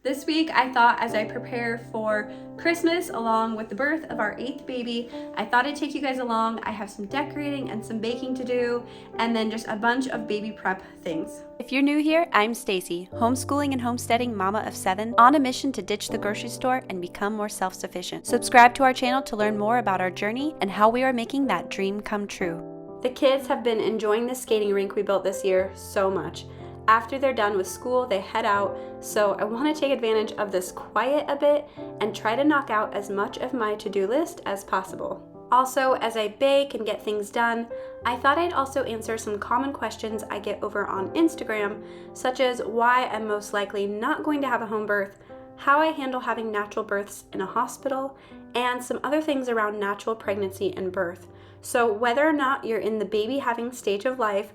This week, I thought as I prepare for Christmas along with the birth of our 8th baby, I thought I'd take you guys along. I have some decorating and some baking to do, and then just a bunch of baby prep things. If you're new here, I'm Stacy, homeschooling and homesteading mama of 7, on a mission to ditch the grocery store and become more self-sufficient. Subscribe to our channel to learn more about our journey and how we are making that dream come true. The kids have been enjoying the skating rink we built this year so much. After they're done with school, they head out, so I want to take advantage of this quiet a bit and try to knock out as much of my to-do list as possible. Also, as I bake and get things done, I thought I'd also answer some common questions I get over on Instagram, such as why I'm most likely not going to have a home birth, how I handle having natural births in a hospital, and some other things around natural pregnancy and birth. So whether or not you're in the baby having stage of life,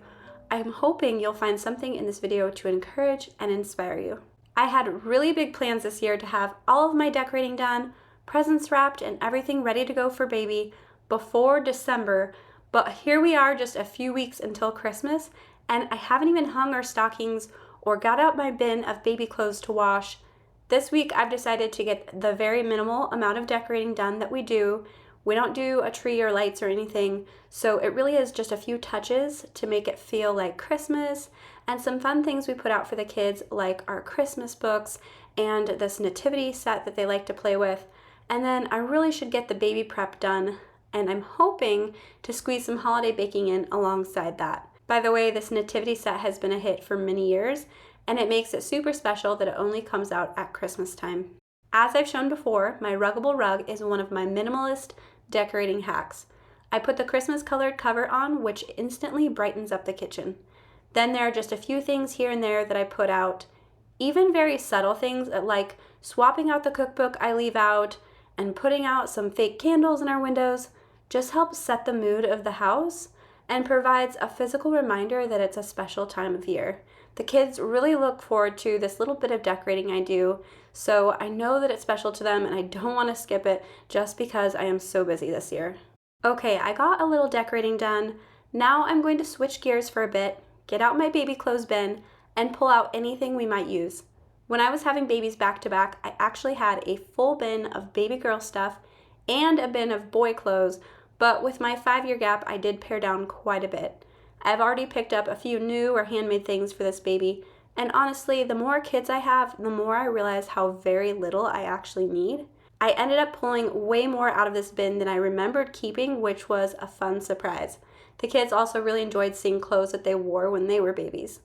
I'm hoping you'll find something in this video to encourage and inspire you. I had really big plans this year to have all of my decorating done, presents wrapped, and everything ready to go for baby before December, but here we are just a few weeks until Christmas, and I haven't even hung our stockings or got out my bin of baby clothes to wash. This week I've decided to get the very minimal amount of decorating done that we do. We don't do a tree or lights or anything, so it really is just a few touches to make it feel like Christmas, and some fun things we put out for the kids like our Christmas books and this nativity set that they like to play with. And then I really should get the baby prep done, and I'm hoping to squeeze some holiday baking in alongside that. By the way, this nativity set has been a hit for many years, and it makes it super special that it only comes out at Christmas time. As I've shown before, my ruggable rug is one of my minimalist decorating hacks. I put the Christmas colored cover on, which instantly brightens up the kitchen. Then there are just a few things here and there that I put out, even very subtle things like swapping out the cookbook I leave out and putting out some fake candles in our windows just helps set the mood of the house and provides a physical reminder that it's a special time of year. The kids really look forward to this little bit of decorating I do, so I know that it's special to them and I don't want to skip it just because I am so busy this year. Okay, I got a little decorating done. Now I'm going to switch gears for a bit, get out my baby clothes bin, and pull out anything we might use. When I was having babies back to back, I actually had a full bin of baby girl stuff and a bin of boy clothes, but with my 5-year gap, I did pare down quite a bit. I've already picked up a few new or handmade things for this baby, and honestly, the more kids I have, the more I realize how very little I actually need. I ended up pulling way more out of this bin than I remembered keeping, which was a fun surprise. The kids also really enjoyed seeing clothes that they wore when they were babies.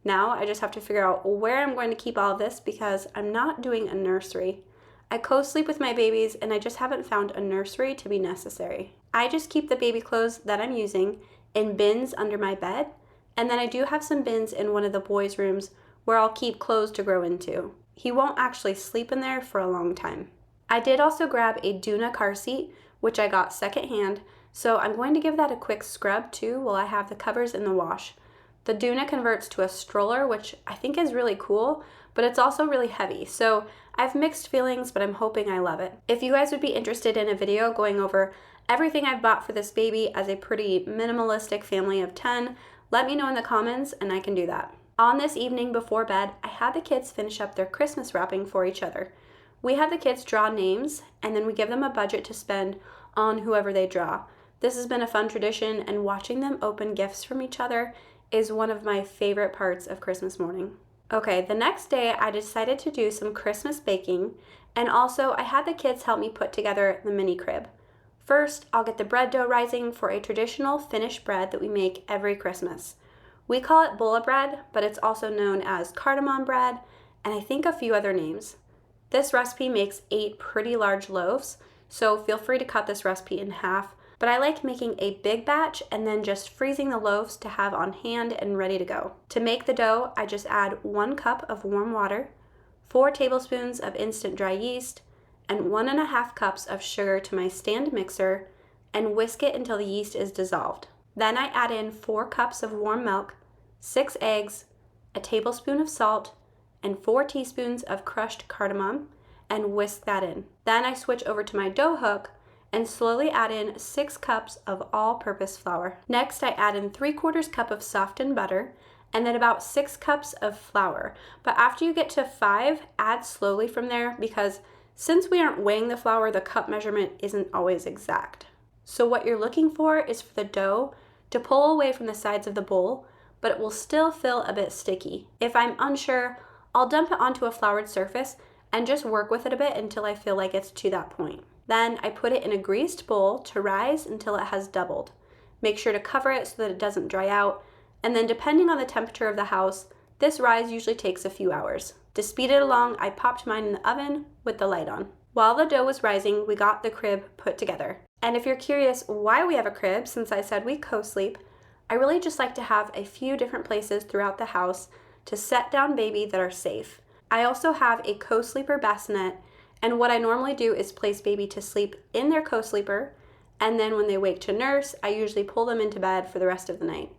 Now I just have to figure out where I'm going to keep all of this because I'm not doing a nursery. I co-sleep with my babies and I just haven't found a nursery to be necessary. I just keep the baby clothes that I'm using in bins under my bed, and then I do have some bins in one of the boys' rooms where I'll keep clothes to grow into. He won't actually sleep in there for a long time. I did also grab a Duna car seat, which I got secondhand, so I'm going to give that a quick scrub too while I have the covers in the wash. The Duna converts to a stroller, which I think is really cool, but it's also really heavy, so I've mixed feelings, but I'm hoping I love it. If you guys would be interested in a video going over everything I've bought for this baby as a pretty minimalistic family of 10, let me know in the comments and I can do that. On this evening before bed, I had the kids finish up their Christmas wrapping for each other. We had the kids draw names and then we give them a budget to spend on whoever they draw. This has been a fun tradition, and watching them open gifts from each other is one of my favorite parts of Christmas morning. Okay, the next day I decided to do some Christmas baking, and also I had the kids help me put together the mini crib. First, I'll get the bread dough rising for a traditional Finnish bread that we make every Christmas. We call it Pulla bread, but it's also known as cardamom bread, and I think a few other names. This recipe makes 8 pretty large loaves, so feel free to cut this recipe in half, but I like making a big batch and then just freezing the loaves to have on hand and ready to go. To make the dough, I just add 1 cup of warm water, 4 tablespoons of instant dry yeast, and 1.5 cups of sugar to my stand mixer, and whisk it until the yeast is dissolved. Then I add in 4 cups of warm milk, 6 eggs, a tablespoon of salt, and 4 teaspoons of crushed cardamom, and whisk that in. Then I switch over to my dough hook and slowly add in 6 cups of all-purpose flour. Next, I add in 3/4 cup of softened butter and then about 6 cups of flour. But after you get to 5, add slowly from there, because since we aren't weighing the flour, the cup measurement isn't always exact. So what you're looking for is for the dough to pull away from the sides of the bowl, but it will still feel a bit sticky. If I'm unsure, I'll dump it onto a floured surface and just work with it a bit until I feel like it's to that point. Then I put it in a greased bowl to rise until it has doubled. Make sure to cover it so that it doesn't dry out, and then depending on the temperature of the house, this rise usually takes a few hours. To speed it along, I popped mine in the oven with the light on. While the dough was rising, we got the crib put together. And if you're curious why we have a crib, since I said we co-sleep, I really just like to have a few different places throughout the house to set down baby that are safe. I also have a co-sleeper bassinet, and what I normally do is place baby to sleep in their co-sleeper, and then when they wake to nurse, I usually pull them into bed for the rest of the night.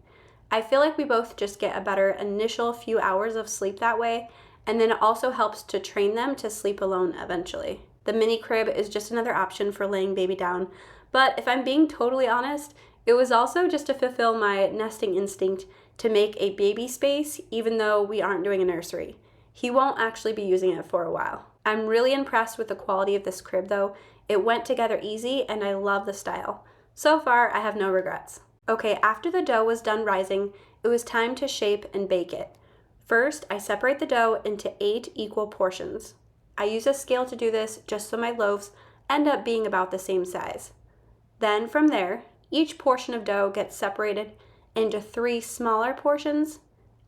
I feel like we both just get a better initial few hours of sleep that way, and then it also helps to train them to sleep alone eventually. The mini crib is just another option for laying baby down, but if I'm being totally honest, it was also just to fulfill my nesting instinct to make a baby space even though we aren't doing a nursery. He won't actually be using it for a while. I'm really impressed with the quality of this crib though. It went together easy and I love the style. So far, I have no regrets. Okay, after the dough was done rising, it was time to shape and bake it. First, I separate the dough into 8 equal portions. I use a scale to do this just so my loaves end up being about the same size. Then from there, each portion of dough gets separated into 3 smaller portions,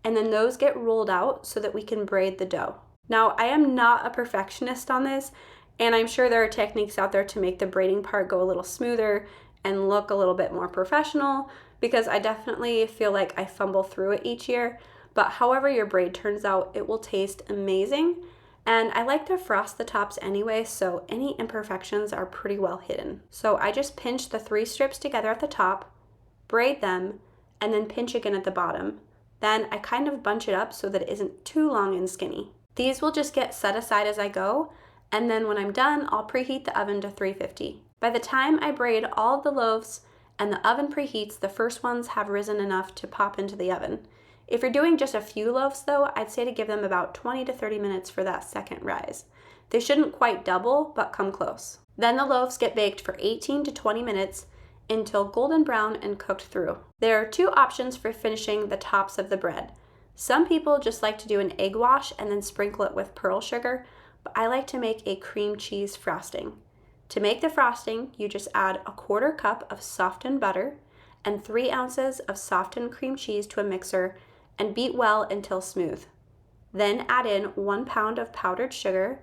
and then those get rolled out so that we can braid the dough. Now, I am not a perfectionist on this, and I'm sure there are techniques out there to make the braiding part go a little smoother and look a little bit more professional, because I definitely feel like I fumble through it each year. But however your braid turns out, it will taste amazing. And I like to frost the tops anyway, so any imperfections are pretty well hidden. So I just pinch the 3 strips together at the top, braid them, and then pinch again at the bottom. Then I kind of bunch it up so that it isn't too long and skinny. These will just get set aside as I go, and then when I'm done, I'll preheat the oven to 350. By the time I braid all of the loaves and the oven preheats, the first ones have risen enough to pop into the oven. If you're doing just a few loaves though, I'd say to give them about 20 to 30 minutes for that second rise. They shouldn't quite double, but come close. Then the loaves get baked for 18 to 20 minutes until golden brown and cooked through. There are 2 options for finishing the tops of the bread. Some people just like to do an egg wash and then sprinkle it with pearl sugar, but I like to make a cream cheese frosting. To make the frosting, you just add a 1/4 cup of softened butter and 3 ounces of softened cream cheese to a mixer and beat well until smooth. Then add in 1 pound of powdered sugar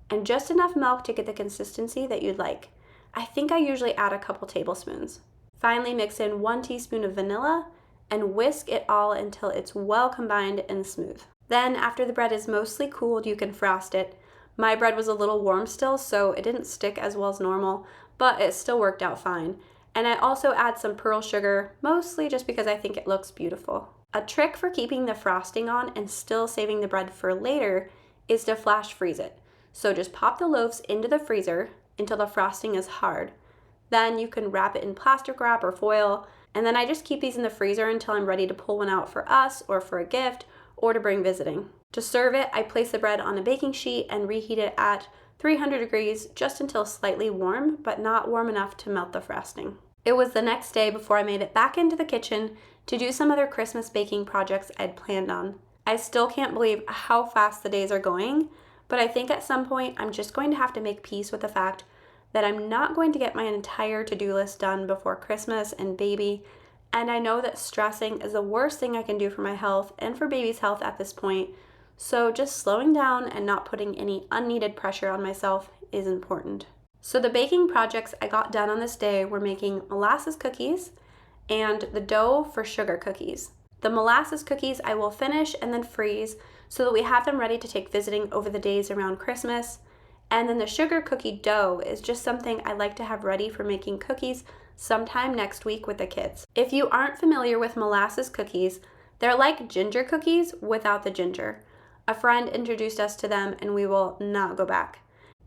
and just enough milk to get the consistency that you'd like. I think I usually add a couple tablespoons. Finally, mix in 1 teaspoon of vanilla and whisk it all until it's well combined and smooth. Then, after the bread is mostly cooled, you can frost it. My bread was a little warm still, so it didn't stick as well as normal, but it still worked out fine. And I also add some pearl sugar, mostly just because I think it looks beautiful. A trick for keeping the frosting on and still saving the bread for later is to flash freeze it. So just pop the loaves into the freezer until the frosting is hard. Then you can wrap it in plastic wrap or foil, and then I just keep these in the freezer until I'm ready to pull one out for us or for a gift or to bring visiting. To serve it, I place the bread on a baking sheet and reheat it at 300 degrees just until slightly warm, but not warm enough to melt the frosting. It was the next day before I made it back into the kitchen to do some other Christmas baking projects I'd planned on. I still can't believe how fast the days are going, but I think at some point I'm just going to have to make peace with the fact that I'm not going to get my entire to-do list done before Christmas and baby, and I know that stressing is the worst thing I can do for my health and for baby's health at this point, so just slowing down and not putting any unneeded pressure on myself is important. So the baking projects I got done on this day were making molasses cookies and the dough for sugar cookies. The molasses cookies I will finish and then freeze so that we have them ready to take visiting over the days around Christmas. And then the sugar cookie dough is just something I like to have ready for making cookies sometime next week with the kids. If you aren't familiar with molasses cookies, they're like ginger cookies without the ginger. A friend introduced us to them and we will not go back.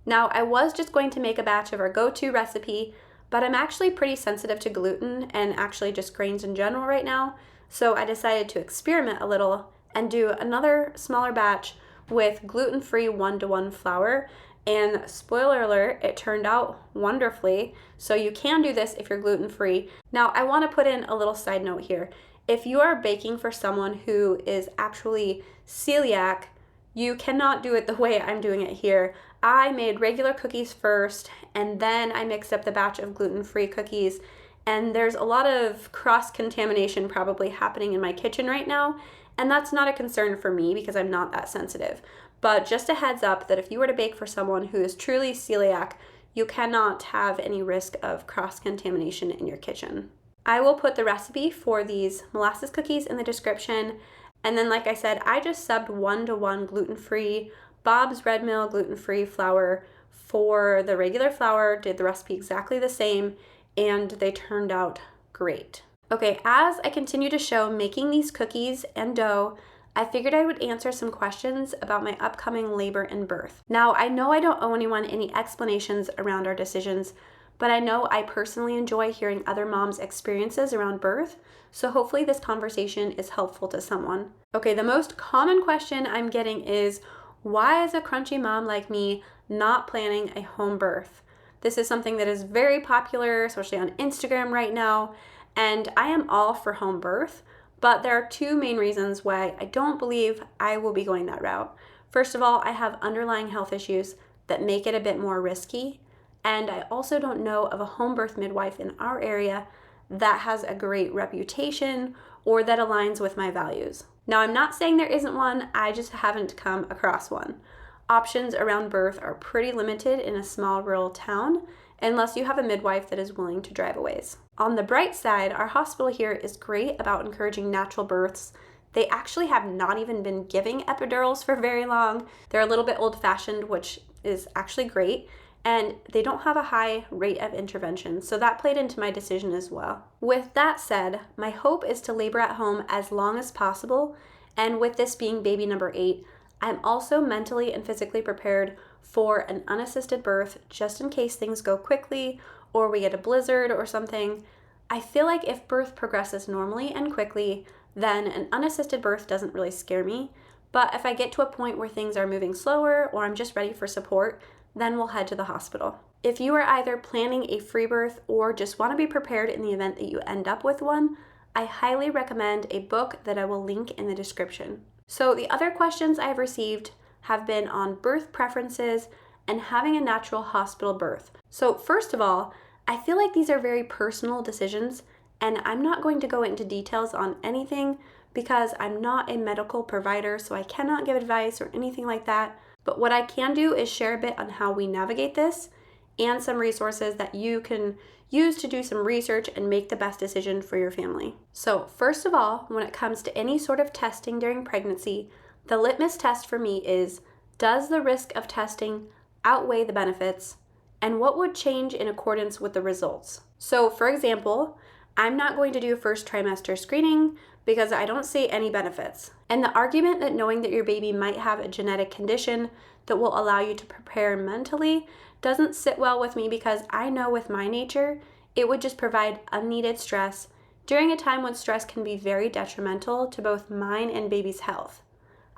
Now, I was just going to make a batch of our go-to recipe, but I'm actually pretty sensitive to gluten and actually just grains in general right now. So I decided to experiment a little and do another smaller batch with gluten-free 1-to-1 flour. And spoiler alert, it turned out wonderfully. So you can do this if you're gluten-free. Now, I want to put in a little side note here. If you are baking for someone who is actually celiac, you cannot do it the way I'm doing it here. I made regular cookies first, and then I mixed up the batch of gluten-free cookies. And there's a lot of cross-contamination probably happening in my kitchen right now. And that's not a concern for me because I'm not that sensitive. But just a heads up that if you were to bake for someone who is truly celiac, you cannot have any risk of cross-contamination in your kitchen. I will put the recipe for these molasses cookies in the description. And then, like I said, I just subbed 1-to-1 gluten-free Bob's Red Mill gluten-free flour for the regular flour, did the recipe exactly the same, and they turned out great. Okay, as I continue to show making these cookies and dough, I figured I would answer some questions about my upcoming labor and birth. Now, I know I don't owe anyone any explanations around our decisions, but I know I personally enjoy hearing other moms' experiences around birth, so hopefully this conversation is helpful to someone. Okay, the most common question I'm getting is, why is a crunchy mom like me not planning a home birth? This is something that is very popular, especially on Instagram right now, and I am all for home birth, but there are two main reasons why I don't believe I will be going that route. First of all, I have underlying health issues that make it a bit more risky, and I also don't know of a home birth midwife in our area that has a great reputation or that aligns with my values. Now, I'm not saying there isn't one, I just haven't come across one. Options around birth are pretty limited in a small rural town unless you have a midwife that is willing to drive a ways. On the bright side, our hospital here is great about encouraging natural births. They actually have not even been giving epidurals for very long. They're a little bit old-fashioned, which is actually great, and they don't have a high rate of intervention, so that played into my decision as well. With that said, my hope is to labor at home as long as possible, and with this being baby number 8, I'm also mentally and physically prepared for an unassisted birth just in case things go quickly or we get a blizzard or something. I feel like if birth progresses normally and quickly, then an unassisted birth doesn't really scare me. But if I get to a point where things are moving slower or I'm just ready for support, then we'll head to the hospital. If you are either planning a free birth or just want to be prepared in the event that you end up with one, I highly recommend a book that I will link in the description. So the other questions I've received have been on birth preferences and having a natural hospital birth. So first of all, I feel like these are very personal decisions, and I'm not going to go into details on anything because I'm not a medical provider, so I cannot give advice or anything like that. But what I can do is share a bit on how we navigate this and some resources that you can use to do some research and make the best decision for your family. So first of all, when it comes to any sort of testing during pregnancy, the litmus test for me is, does the risk of testing outweigh the benefits, and what would change in accordance with the results? So for example, I'm not going to do first trimester screening because I don't see any benefits. And the argument that knowing that your baby might have a genetic condition that will allow you to prepare mentally doesn't sit well with me because I know with my nature, it would just provide unneeded stress during a time when stress can be very detrimental to both mine and baby's health.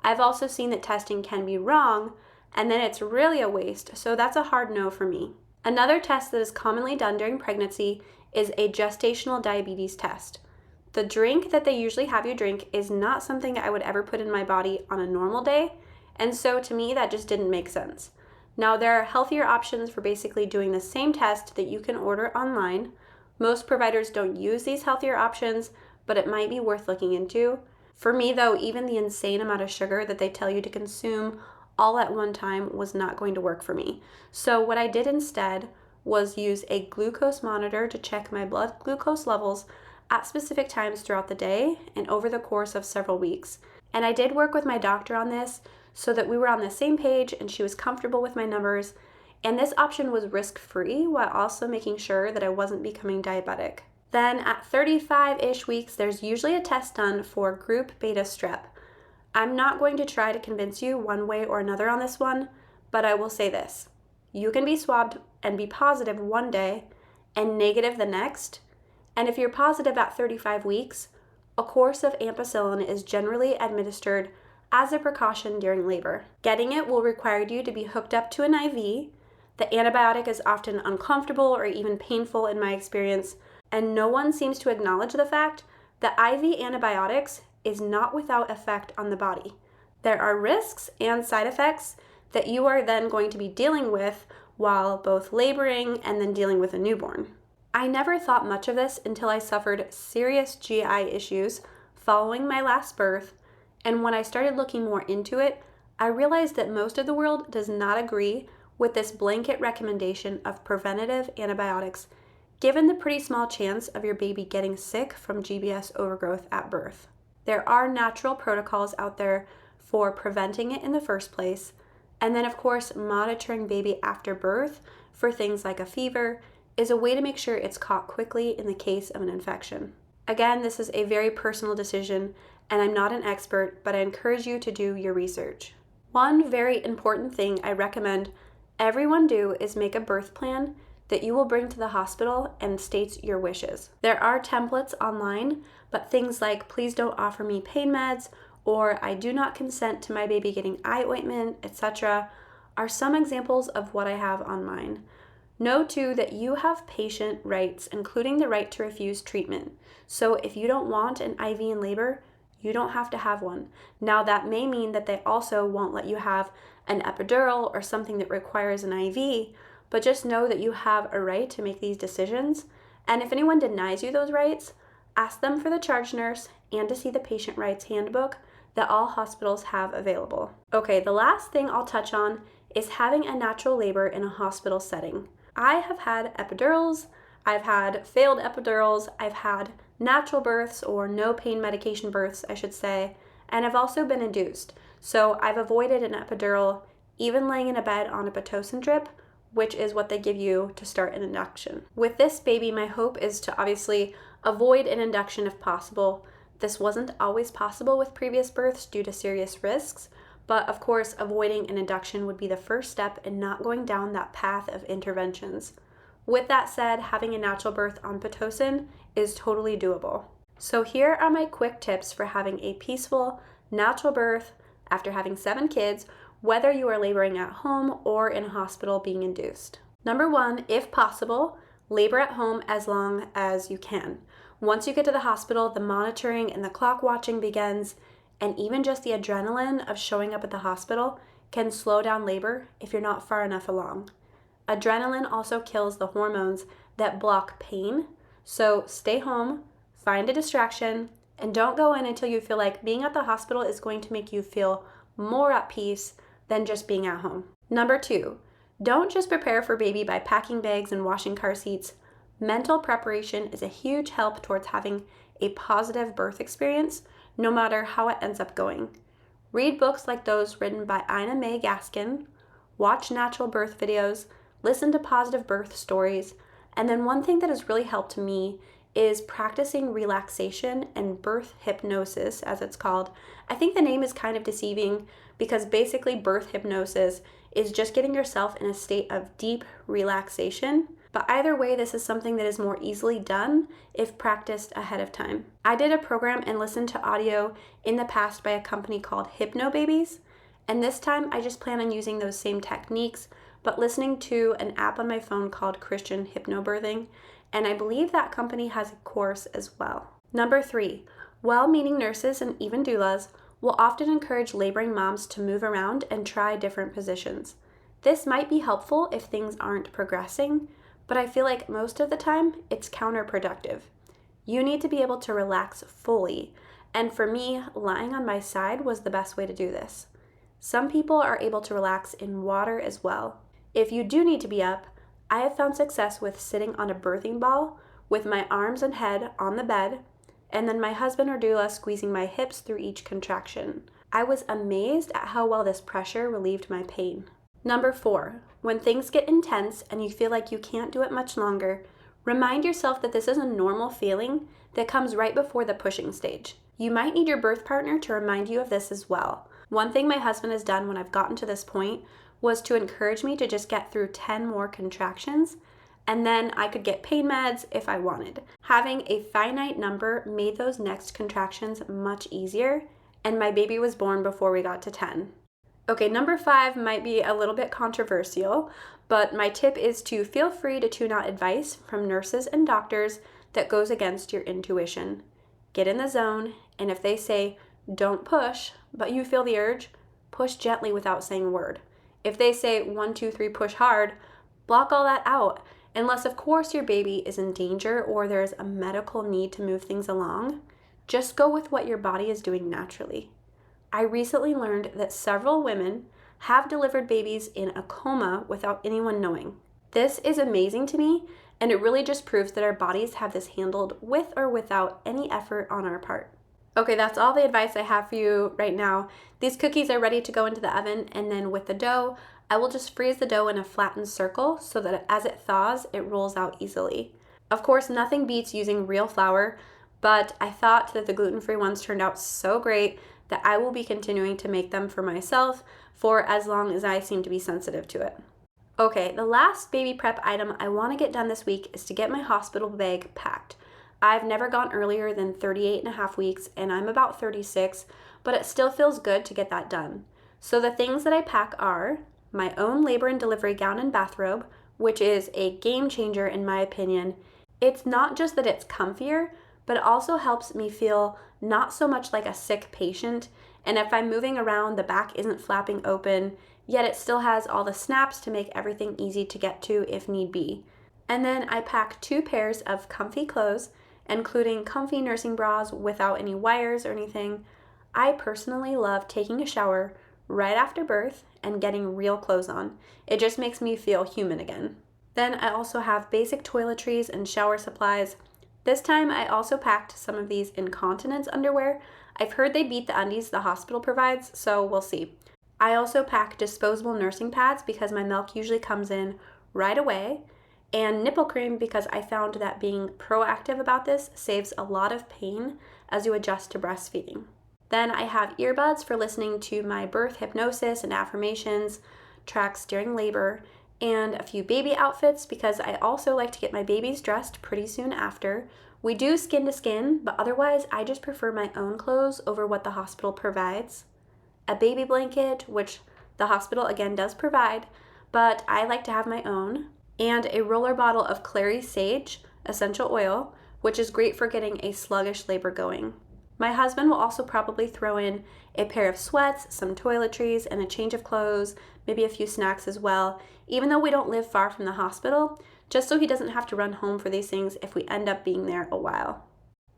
I've also seen that testing can be wrong, and then it's really a waste, so that's a hard no for me. Another test that is commonly done during pregnancy is a gestational diabetes test. The drink that they usually have you drink is not something I would ever put in my body on a normal day, and so to me that just didn't make sense. Now, there are healthier options for basically doing the same test that you can order online. Most providers don't use these healthier options, but it might be worth looking into. For me though, even the insane amount of sugar that they tell you to consume all at one time was not going to work for me. So what I did instead was use a glucose monitor to check my blood glucose levels at specific times throughout the day and over the course of several weeks. And I did work with my doctor on this so that we were on the same page and she was comfortable with my numbers. And this option was risk-free while also making sure that I wasn't becoming diabetic. Then at 35-ish weeks, there's usually a test done for group beta strep. I'm not going to try to convince you one way or another on this one, but I will say this. You can be swabbed and be positive one day and negative the next. And if you're positive at 35 weeks, A course of ampicillin is generally administered as a precaution during labor. Getting it will require you to be hooked up to an IV. The antibiotic is often uncomfortable or even painful in my experience, and no one seems to acknowledge the fact that IV antibiotics is not without effect on the body. There are risks and side effects that you are then going to be dealing with while both laboring and then dealing with a newborn. I never thought much of this until I suffered serious GI issues following my last birth, and when I started looking more into it, I realized that most of the world does not agree with this blanket recommendation of preventative antibiotics, given the pretty small chance of your baby getting sick from GBS overgrowth at birth. There are natural protocols out there for preventing it in the first place, and then of course monitoring baby after birth for things like a fever is a way to make sure it's caught quickly in the case of an infection. Again, this is a very personal decision, and I'm not an expert, but I encourage you to do your research. One very important thing I recommend everyone do is make a birth plan that you will bring to the hospital and states your wishes. There are templates online, but things like please don't offer me pain meds or I do not consent to my baby getting eye ointment, etc. are some examples of what I have on mine. Know too that you have patient rights, including the right to refuse treatment. So if you don't want an IV in labor, you don't have to have one. Now that may mean that they also won't let you have an epidural or something that requires an IV, but just know that you have a right to make these decisions. And if anyone denies you those rights, ask them for the charge nurse and to see the patient rights handbook that all hospitals have available. Okay, the last thing I'll touch on is having a natural labor in a hospital setting. I have had epidurals, I've had failed epidurals, I've had natural births or no pain medication births, I should say, and I've also been induced. So I've avoided an epidural, even laying in a bed on a Pitocin drip, which is what they give you to start an induction. With this baby, my hope is to obviously avoid an induction if possible. This wasn't always possible with previous births due to serious risks, but of course, avoiding an induction would be the first step in not going down that path of interventions. With that said, having a natural birth on Pitocin is totally doable. So here are my quick tips for having a peaceful, natural birth after having 7 kids, whether you are laboring at home or in a hospital being induced. Number 1, if possible, labor at home as long as you can. Once you get to the hospital, the monitoring and the clock watching begins, and even just the adrenaline of showing up at the hospital can slow down labor if you're not far enough along. Adrenaline also kills the hormones that block pain, so stay home, find a distraction, and don't go in until you feel like being at the hospital is going to make you feel more at peace than just being at home. Number 2, don't just prepare for baby by packing bags and washing car seats. Mental preparation is a huge help towards having a positive birth experience, no matter how it ends up going. Read books like those written by Ina May Gaskin, watch natural birth videos, listen to positive birth stories, and then one thing that has really helped me is practicing relaxation and birth hypnosis, as it's called. I think the name is kind of deceiving because basically birth hypnosis is just getting yourself in a state of deep relaxation. But either way, this is something that is more easily done if practiced ahead of time. I did a program and listened to audio in the past by a company called Hypnobabies, and this time I just plan on using those same techniques, but listening to an app on my phone called Christian Hypnobirthing, and I believe that company has a course as well. Number 3, well-meaning nurses and even doulas will often encourage laboring moms to move around and try different positions. This might be helpful if things aren't progressing, but I feel like most of the time it's counterproductive. You need to be able to relax fully, and for me, lying on my side was the best way to do this. Some people are able to relax in water as well. If you do need to be up, I have found success with sitting on a birthing ball with my arms and head on the bed, and then my husband or doula squeezing my hips through each contraction. I was amazed at how well this pressure relieved my pain. Number 4, when things get intense and you feel like you can't do it much longer, remind yourself that this is a normal feeling that comes right before the pushing stage. You might need your birth partner to remind you of this as well. One thing my husband has done when I've gotten to this point was to encourage me to just get through 10 more contractions, and then I could get pain meds if I wanted. Having a finite number made those next contractions much easier, and my baby was born before we got to 10. Okay, number 5 might be a little bit controversial, but my tip is to feel free to tune out advice from nurses and doctors that goes against your intuition. Get in the zone, and if they say, don't push, but you feel the urge, push gently without saying a word. If they say 1, 2, 3, push hard, block all that out, unless of course your baby is in danger or there's a medical need to move things along. Just go with what your body is doing naturally. I recently learned that several women have delivered babies in a coma without anyone knowing. This is amazing to me, and it really just proves that our bodies have this handled with or without any effort on our part. Okay, that's all the advice I have for you right now. These cookies are ready to go into the oven, and then with the dough, I will just freeze the dough in a flattened circle so that as it thaws, it rolls out easily. Of course, nothing beats using real flour, but I thought that the gluten-free ones turned out so great that I will be continuing to make them for myself for as long as I seem to be sensitive to it. Okay, the last baby prep item I want to get done this week is to get my hospital bag packed. I've never gone earlier than 38 and a half weeks, and I'm about 36, but it still feels good to get that done. So the things that I pack are my own labor and delivery gown and bathrobe, which is a game changer in my opinion. It's not just that it's comfier, but it also helps me feel not so much like a sick patient, and if I'm moving around, the back isn't flapping open, yet it still has all the snaps to make everything easy to get to if need be. And then I pack 2 pairs of comfy clothes, including comfy nursing bras without any wires or anything. I personally love taking a shower right after birth and getting real clothes on. It just makes me feel human again. Then I also have basic toiletries and shower supplies. This time I also packed some of these incontinence underwear. I've heard they beat the undies the hospital provides, so we'll see. I also pack disposable nursing pads because my milk usually comes in right away, and nipple cream because I found that being proactive about this saves a lot of pain as you adjust to breastfeeding. Then I have earbuds for listening to my birth hypnosis and affirmations tracks during labor, and a few baby outfits because I also like to get my babies dressed pretty soon after. We do skin to skin, but otherwise I just prefer my own clothes over what the hospital provides. A baby blanket, which the hospital again does provide, but I like to have my own. And a roller bottle of clary sage essential oil, which is great for getting a sluggish labor going. My husband will also probably throw in a pair of sweats, some toiletries, and a change of clothes, maybe a few snacks as well, even though we don't live far from the hospital, just so he doesn't have to run home for these things if we end up being there a while.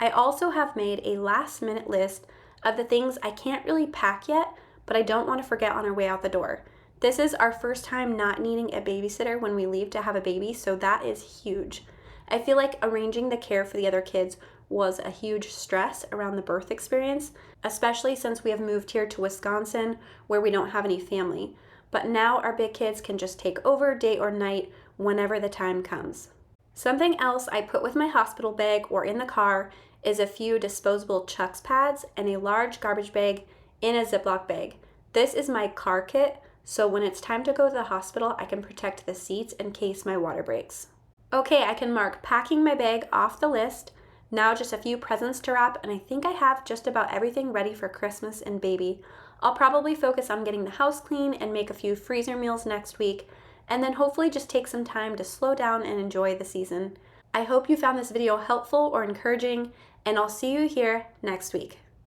I also have made a last-minute list of the things I can't really pack yet, but I don't want to forget on our way out the door. This is our first time not needing a babysitter when we leave to have a baby, so that is huge. I feel like arranging the care for the other kids was a huge stress around the birth experience, especially since we have moved here to Wisconsin where we don't have any family. But now our big kids can just take over day or night whenever the time comes. Something else I put with my hospital bag or in the car is a few disposable Chucks pads and a large garbage bag in a Ziploc bag. This is my car kit, so when it's time to go to the hospital, I can protect the seats in case my water breaks. Okay, I can mark packing my bag off the list. Now just a few presents to wrap, and I think I have just about everything ready for Christmas and baby. I'll probably focus on getting the house clean and make a few freezer meals next week, and then hopefully just take some time to slow down and enjoy the season. I hope you found this video helpful or encouraging, and I'll see you here next week.